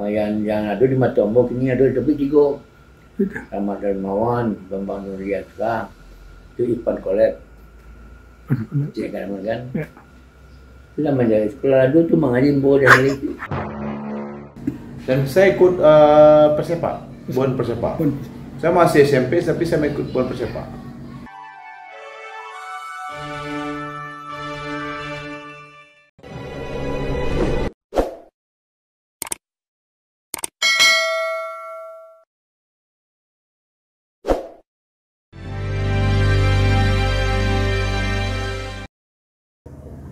yang ada di Matombok ini ada tapi tiga. Rahmat Darmawan, Bambang Nuriatka, itu Ipan Kolet. Cik kan? Ya. Itu namanya sekolah dulu tuh mengaji bola dan itu. Dan saya ikut Persepak, Bon Persepak. Saya masih SMP tapi saya ikut Bon Persepak.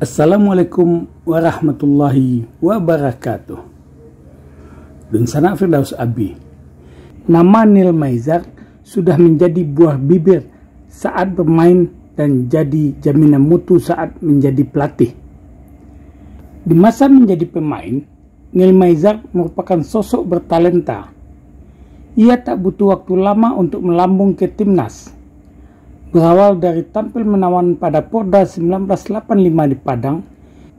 Assalamualaikum warahmatullahi wabarakatuh. Dun sana Firdaus Abi. Nama Neil Maizar sudah menjadi buah bibir saat bermain dan jadi jaminan mutu saat menjadi pelatih. Di masa menjadi pemain, Neil Maizar merupakan sosok bertalenta. Ia tak butuh waktu lama untuk melambung ke timnas. Berawal dari tampil menawan pada Porda 1985 di Padang,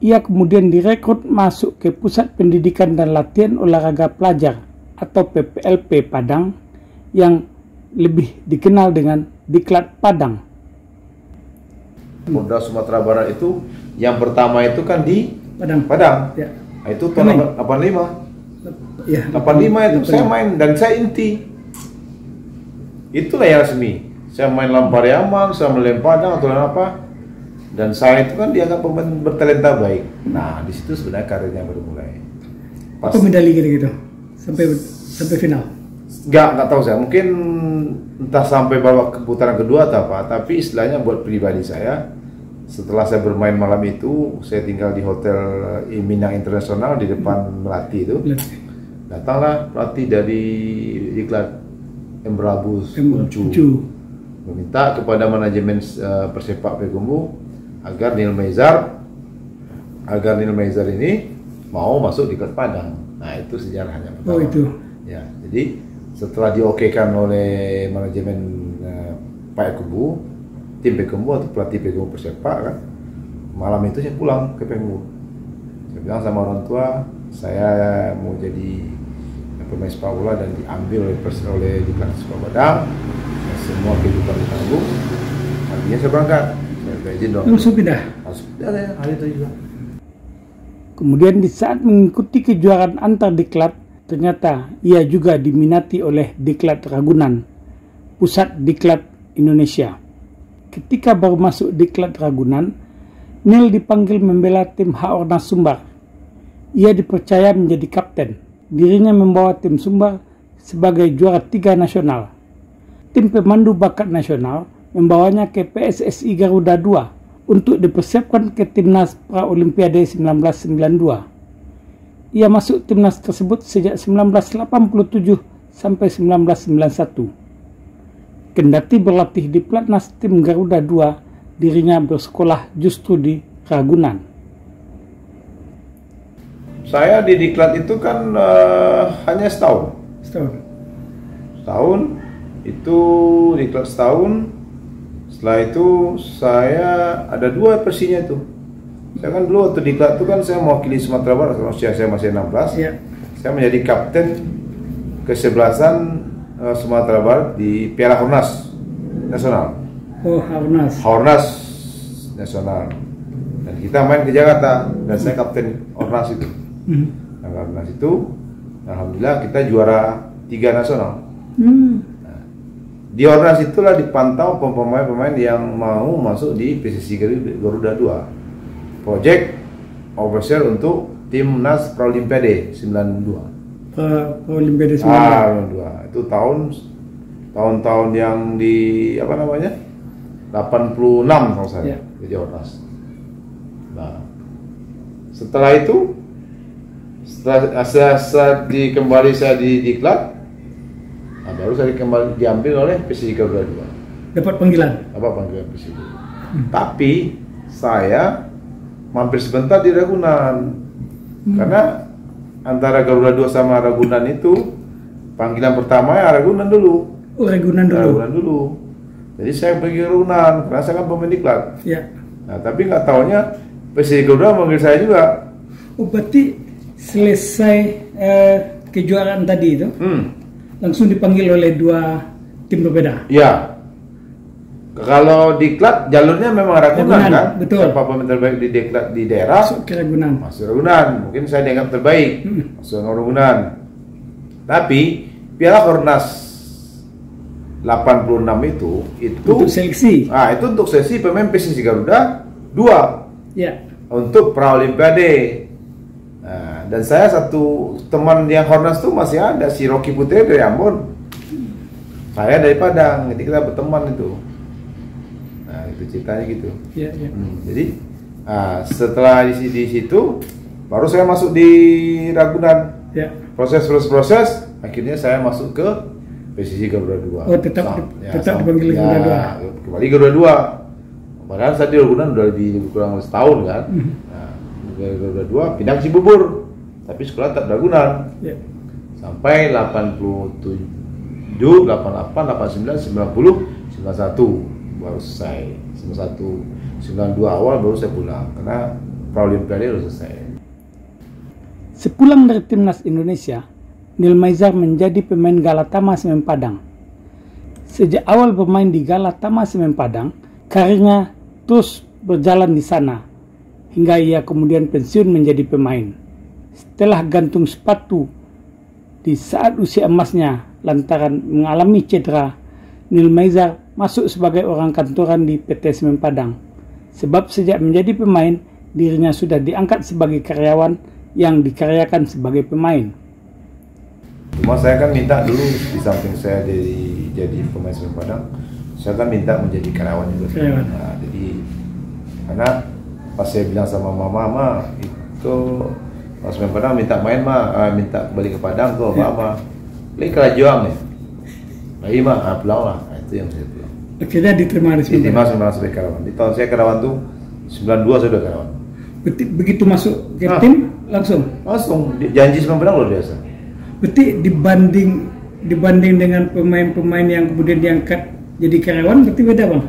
ia kemudian direkrut masuk ke Pusat Pendidikan dan Latihan Olahraga Pelajar atau PPLP Padang yang lebih dikenal dengan Diklat Padang. Porda Sumatera Barat itu yang pertama itu kan di Padang. Ya. Itu tahun 85. Ya, 85 itu saya main dan saya inti. Itulah yang resmi. Saya main Lampar Yaman, saya main Padang atau apa, dan saya itu kan dianggap pemain bertalenta baik. Nah, di situ sebenarnya karirnya baru mulai. Apa medali gitu sampai final? Nggak tahu saya. Mungkin entah sampai babak putaran kedua atau apa. Tapi istilahnya buat pribadi saya, setelah saya bermain malam itu, saya tinggal di hotel Minang Internasional di depan Melati itu. Datanglah pelatih dari Diklat Embrabus Uncu. Meminta kepada manajemen Persepak Payakumbuh agar Neil Maizar ini mau masuk di Diklat Padang. Nah, itu sejarahnya pertama. Oh, itu. Ya, jadi setelah diokekan oleh manajemen Payakumbuh, tim Payakumbuh atau pelatih Payakumbuh Persepak kan, malam itu saya pulang ke Payakumbuh. Saya bilang sama orang tua, saya mau jadi pemain sepak bola dan diambil oleh Diklat Sepak Padang. Semua kehidupan ditanggung, artinya saya berangkat. Saya izin dong. Langsung pindah. Ya, hari itu juga. Kemudian di saat mengikuti kejuaraan antar diklat, ternyata ia juga diminati oleh Diklat Ragunan, Pusat Diklat Indonesia. Ketika baru masuk Diklat Ragunan, Neil dipanggil membela tim Haornas Sumbar. Ia dipercaya menjadi kapten. Dirinya membawa tim Sumbar sebagai juara 3 nasional. Tim pemandu bakat nasional membawanya ke PSSI Garuda II untuk dipersiapkan ke Timnas Pra-Olimpiade 1992. Ia masuk timnas tersebut sejak 1987 sampai 1991. Kendati berlatih di pelatnas tim Garuda II, dirinya bersekolah justru di Ragunan. Saya di Diklat itu kan hanya setahun. Setahun. Itu Diklat setahun. Setelah itu saya ada 2 versinya itu. Saya kan dulu waktu Diklat itu kan saya mewakili Sumatera Barat, kalau usia saya masih 16. Ya. Saya menjadi kapten kesebelasan Sumatera Barat di Piala Haornas Nasional. Oh, Haornas Nasional. Dan kita main ke Jakarta dan saya kapten Haornas itu. Nah, Haornas itu alhamdulillah kita juara 3 nasional. Di Haornas itulah dipantau pemain-pemain yang mau masuk di PSSI Garuda II. Project official untuk Timnas Pra-Olimpiade 92. Olimpiade 92. Itu tahun-tahun yang di 86 kalau saya. Di Haornas. Nah, setelah itu setelah kembali saya di Diklat, baru saya kembali diambil oleh PSSI Garuda II. Dapat panggilan PSSI. Tapi saya mampir sebentar di Ragunan. Karena antara Garuda II sama Ragunan itu panggilan pertama ya Ragunan dulu. Oh, Ragunan dulu. Jadi saya pergi Ragunan karena saya kan pemain Diklat. Ya. Nah, tapi nggak taunya PSSI Garuda manggil saya juga. Oh, berarti selesai kejuaraan tadi itu langsung dipanggil oleh dua tim berbeda. Ya. Kalau diklat jalurnya memang Ragunan kan? Betul. Siapa pemain terbaik di diklat di daerah? Masuk ke Ragunan. Masuk Ragunan. Mungkin saya dianggap terbaik. Masuk Ragunan. Tapi Piala Hornas 86 itu untuk seleksi. Itu untuk seleksi pemain PSSI Garuda 2. Ya. Untuk Praolimpiade. Nah, dan saya satu teman yang Hornas tuh masih ada, si Rocky Putri dari Ambon. Saya dari Padang. Jadi kita berteman itu. Nah, itu ceritanya gitu. Ya, ya. Jadi setelah di situ baru saya masuk di Ragunan. Ya. Proses akhirnya saya masuk ke PSSI Garuda 2. Oh, tetap dipanggil Garuda 2. Kembali Garuda 2. Padahal saya di Ragunan udah lebih kurang setahun kan. Nah, Garuda 2 pindah ke Cibubur. Tapi sekolah tetap Ragunan. Ya. Sampai 87, 88, 89, 90, 91 baru selesai. 91, 92 awal baru saya pulang karena Praolimpiade sudah selesai. Sepulang dari timnas Indonesia, Neil Maizar menjadi pemain Galatama Semen Padang. Sejak awal bermain di Galatama Semen Padang, karirnya terus berjalan di sana hingga ia kemudian pensiun menjadi pemain. Setelah gantung sepatu di saat usia emasnya lantaran mengalami cedera, Neil Maizar masuk sebagai orang kantoran di PT Semen Padang. Sebab sejak menjadi pemain, dirinya sudah diangkat sebagai karyawan yang dikaryakan sebagai pemain. Cuma saya kan minta dulu di samping saya jadi pemain Semen Padang, saya kan minta menjadi karyawan juga. Nah, jadi karena pas saya bilang sama mama itu pas Semen Padang minta main minta balik ke Padang tuh mama, beli kerajuang ya. Bayi pulang lah. Nah, itu yang saya pulang. Akhirnya diterima di sini. Diterima sebagai karyawan. Di tahun saya karyawan tuh 92 saya udah karyawan. Begitu masuk ke tim langsung janji Semen Padang luar biasa. Berarti dibanding dengan pemain-pemain yang kemudian diangkat jadi karyawan berarti beda bang.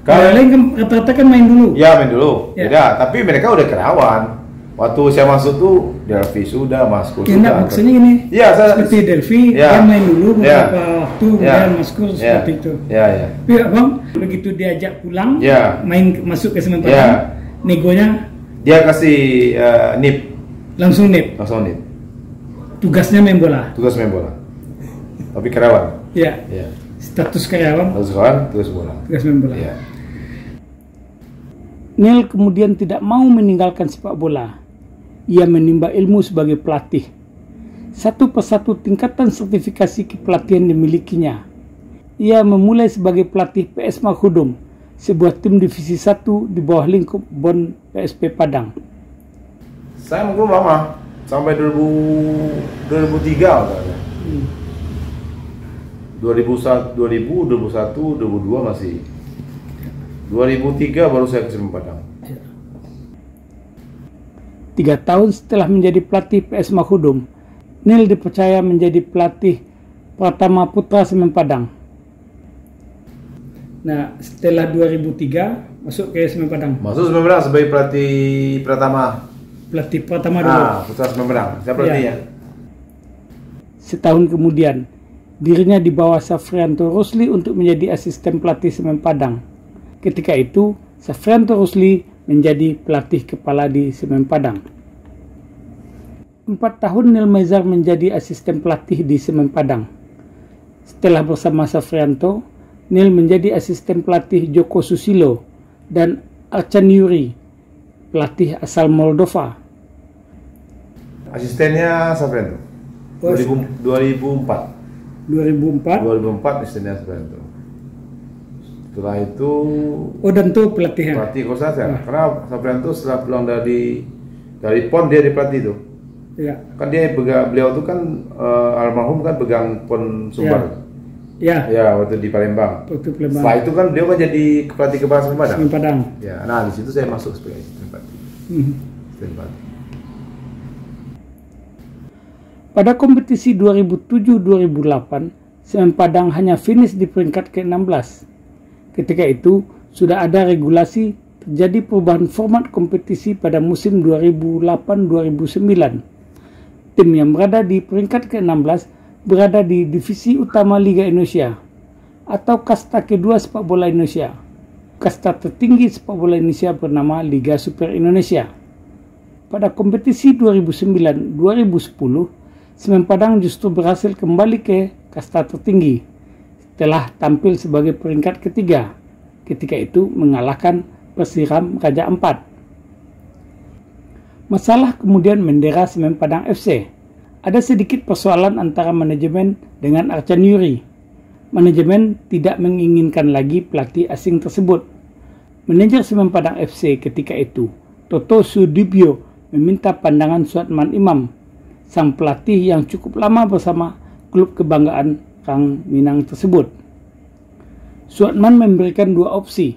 Kalau lain kan rata-rata kan main dulu. Ya main dulu. Ya. Beda. Tapi mereka udah karyawan. Waktu saya masuk tuh Delvi sudah, Maskur sudah. Maksudnya ini. Ya, seperti Delvi dia main dulu beberapa waktu kemudian Maskur seperti itu. Ya. Tapi abang begitu diajak pulang main masuk ke Semen Padang, negonya dia kasih NIP. Langsung NIP. Tugasnya main bola. Tapi karyawan. Ya. Status karyawan. Tugas bola. Tugas main bola. Ya. Neil kemudian tidak mau meninggalkan sepak bola. Ia menimba ilmu sebagai pelatih. Satu persatu tingkatan sertifikasi kepelatihan dimilikinya. Ia memulai sebagai pelatih PS Makhudum, sebuah tim divisi 1 di bawah lingkup BON PSP Padang. Saya mengurus lama. Sampai 2003 katanya. 2001, 2002 masih. 2003 baru saya ke Semen Padang. 3 tahun setelah menjadi pelatih PS Makhudum, Neil dipercaya menjadi pelatih Pratama Putra Semen Padang. Nah, setelah 2003 masuk ke Semen Padang. Masuk Semen Padang sebagai pelatih Pratama. Pelatih Pratama dulu. Putra Semen Padang. Saya pelatihnya. Setahun kemudian, dirinya dibawa Safrianto Rusli untuk menjadi asisten pelatih Semen Padang. Ketika itu, Safrianto Rusli menjadi pelatih kepala di Semen Padang. 4 tahun Neil Maizar menjadi asisten pelatih di Semen Padang. Setelah bersama Safrianto, Neil menjadi asisten pelatih Joko Susilo dan Arcan Yuri, pelatih asal Moldova. Asistennya Safrianto. 2004 asistennya Safrianto. Setelah itu dan tuh pelatih Kosta saya. Karena Safrianto setelah pulang dari PON dia di pelatih itu. Ya. Kan beliau itu kan almarhum kan pegang PON Sumbar. Ya. Waktu di Palembang. Setelah itu kan beliau kan jadi pelatih kepala Semen Padang. Ya, nah di situ saya masuk sebagai asisten pelatih. Pada kompetisi 2007-2008, Semen Padang hanya finish di peringkat ke-16. Ketika itu, sudah ada regulasi terjadi perubahan format kompetisi pada musim 2008-2009. tim yang berada di peringkat ke-16 berada di Divisi Utama Liga Indonesia atau kasta kedua sepak bola Indonesia. Kasta tertinggi sepak bola Indonesia bernama Liga Super Indonesia. Pada kompetisi 2009-2010, Semen Padang justru berhasil kembali ke kasta tertinggi setelah tampil sebagai peringkat ketiga. Ketika itu mengalahkan Persiram Raja Ampat. Masalah kemudian mendera Semen Padang FC. Ada sedikit persoalan antara manajemen dengan Arcan Yuri. Manajemen tidak menginginkan lagi pelatih asing tersebut. Manajer Semen Padang FC ketika itu, Toto Sudibyo, meminta pandangan Suatman Imam, sang pelatih yang cukup lama bersama klub kebanggaan Rang Minang tersebut. Suatman memberikan dua opsi.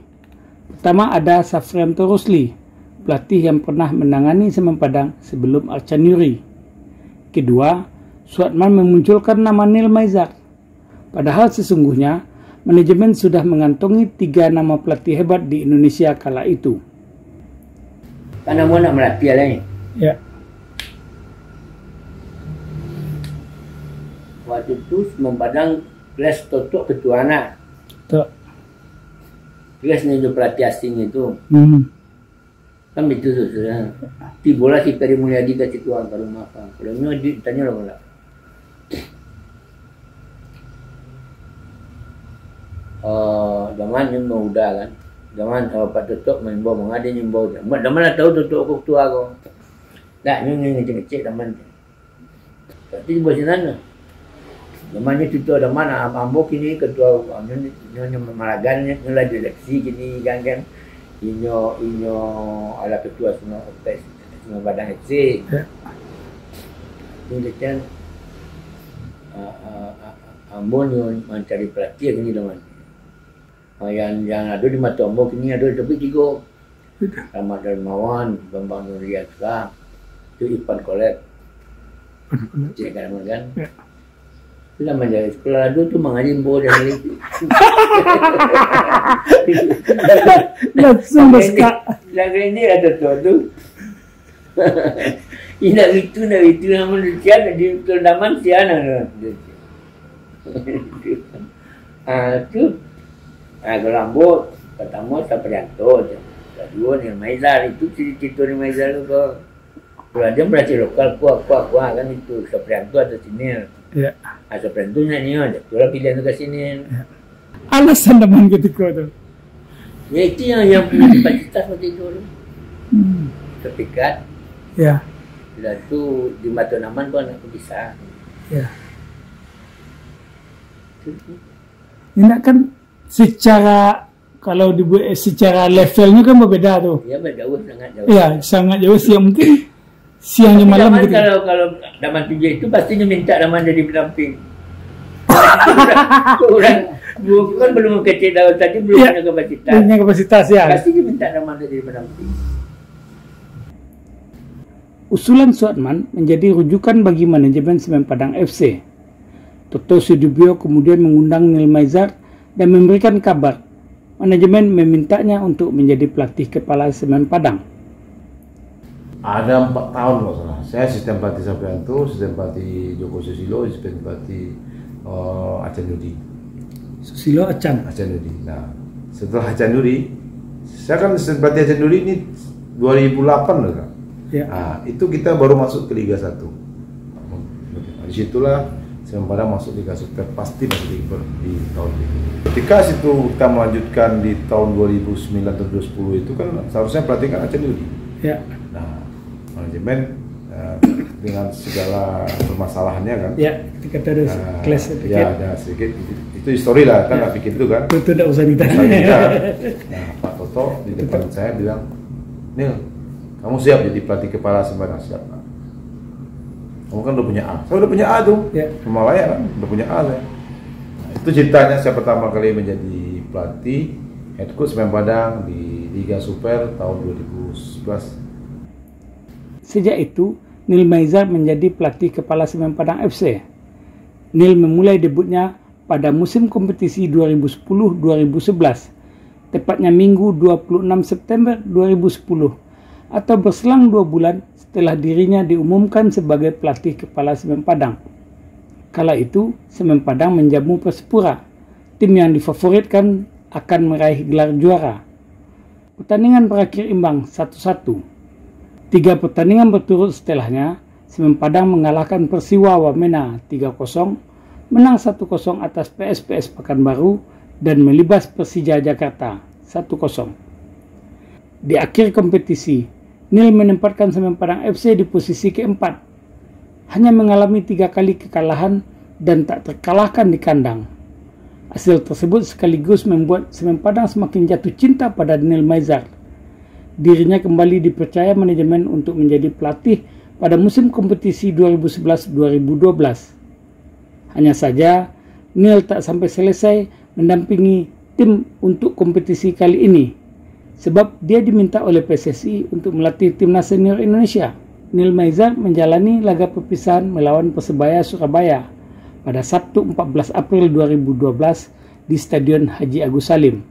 Pertama ada Safrianto Rusli, pelatih yang pernah menangani Semen Padang sebelum Arcan Yuri. Kedua, Suatman memunculkan nama Neil Maizar. Padahal sesungguhnya manajemen sudah mengantongi 3 nama pelatih hebat di Indonesia kala itu. Karena mau nak melatih lain. Ya. Waktu itu Semen Padang kelas Toto ketua anak. Tuh. Kelasnya itu pelatih asing itu. Kan itu sudah. Di bola si Peri Mulyadi kasih tuan kalau makan. Kalau ini tanya lah bola. Zaman yang muda kan. Zaman Pak Tutuk main bola, mengada nyembau. Zaman lah tahu Tutuk aku tua aku. Tak ni ngecek zaman. Tapi di bawah sana. Zamannya Tutuk zaman Ambo kini ketua nyonya Malagan nyonya direksi kini kan. Inyo ala ketua semua Semen Padang FC. Ini kan Ambo mencari pelatih ini teman. Yang ada di mata Ambo kini ada tapi 3. Ahmad Darmawan, Bambang Nuriatka, itu Ipan Kolet. Cik kan. Bila menjadi sekolah dulu tu mengaji bola dan lagi. Langsung berskak. Lagu ini ada tu. Ini itu namun siapa di Tuldaman siapa tu. Kalau rambut pertama Saprianto, kedua Neil Maizar itu cerita Neil Maizar tu. Kalau dia berarti lokal kuah kan itu Saprianto atau Neil. Ya. Saprianto nyanyi aja. Kalau pilihan ke sini. Alasan teman ketika itu. Ya itu yang punya cita-cita seperti itu. Terpikat. Ya. Bila itu di Mata Naman pun aku bisa. Ya. Ini kan secara kalau dibuat secara levelnya kan berbeda tuh. Ya jauh sangat jauh. Ya sangat jauh sih mungkin siangnya malam Daman, gitu. Kalau Daman 7 itu pastinya minta Daman jadi pendamping. Orang bukan belum kecil tadi belum punya kapasitas. Punya kapasitas ya. Pastinya minta Daman jadi pendamping. Usulan Suatman menjadi rujukan bagi manajemen Semen Padang FC. Toto Sudibyo kemudian mengundang Neil Maizar dan memberikan kabar manajemen memintanya untuk menjadi pelatih kepala Semen Padang. Ada 4 tahun kalau salah. Saya asisten pelatih Saprianto, asisten pelatih Joko Susilo, asisten pelatih Arcan Yuri. Susilo Arcan Yuri. Nah, setelah Arcan Yuri, saya kan asisten pelatih Arcan Yuri ini 2008 loh kan. Ya. Nah, itu kita baru masuk ke Liga 1. Disitulah Semen Padang masuk Liga Super, pasti masuk di tahun itu. Ketika situ kita melanjutkan di tahun 2009 atau 2010 itu kan seharusnya pelatih kan Arcan Yuri. Ya. Nah, manajemen dengan segala permasalahannya kan. Ya, ketika terus kelas sedikit. Ya, ada sedikit. Itu histori lah, kan nggak bikin itu kan. Itu tidak usah ditanya. Nah, Pak Toto di depan saya bilang, Nil, kamu siap jadi pelatih kepala Semen Padang? Siap. Kamu kan udah punya A. Saya udah punya A tuh. Ya. Himalaya kan, udah punya A saya. Nah, itu ceritanya saya pertama kali menjadi pelatih head coach Semen Padang di Liga Super tahun 2011. Sejak itu, Neil Maizar menjadi pelatih kepala Semen Padang FC. Neil memulai debutnya pada musim kompetisi 2010-2011, tepatnya Minggu 26 September 2010, atau berselang 2 bulan setelah dirinya diumumkan sebagai pelatih kepala Semen Padang. Kala itu, Semen Padang menjamu Persipura, tim yang difavoritkan akan meraih gelar juara. Pertandingan berakhir imbang 1-1. 3 pertandingan berturut setelahnya, Semen Padang mengalahkan Persiwa Wamena 3-0, menang 1-0 atas PSPS Pekanbaru, dan melibas Persija Jakarta 1-0. Di akhir kompetisi, Nil menempatkan Semen Padang FC di posisi keempat, hanya mengalami 3 kali kekalahan dan tak terkalahkan di kandang. Hasil tersebut sekaligus membuat Semen Padang semakin jatuh cinta pada Nil Maizar. Dirinya kembali dipercaya manajemen untuk menjadi pelatih pada musim kompetisi 2011-2012. Hanya saja, Nil tak sampai selesai mendampingi tim untuk kompetisi kali ini, sebab dia diminta oleh PSSI untuk melatih timnas senior Indonesia. Nil Maizar menjalani laga perpisahan melawan Persebaya Surabaya pada Sabtu 14 April 2012 di Stadion Haji Agus Salim.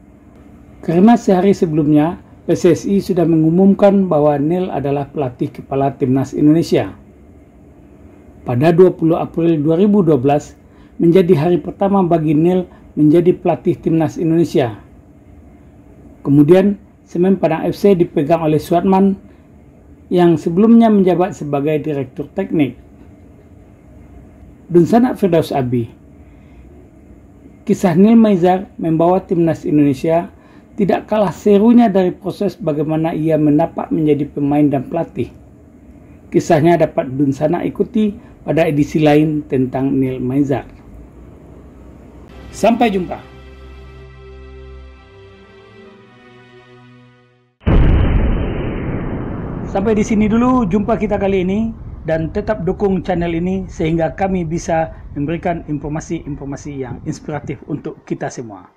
Karena sehari sebelumnya PSSI sudah mengumumkan bahwa Nil adalah pelatih kepala timnas Indonesia. Pada 20 April 2012 menjadi hari pertama bagi Nil menjadi pelatih timnas Indonesia. Kemudian Semen Padang FC dipegang oleh Suatman yang sebelumnya menjabat sebagai direktur teknik. Dunsana Firdaus Abi. Kisah Nil Maizar membawa timnas Indonesia tidak kalah serunya dari proses bagaimana ia menapak menjadi pemain dan pelatih. Kisahnya dapat Dunsana ikuti pada edisi lain tentang Nil Maizar. Sampai jumpa. Sampai di sini dulu jumpa kita kali ini, dan tetap dukung channel ini sehingga kami bisa memberikan informasi-informasi yang inspiratif untuk kita semua.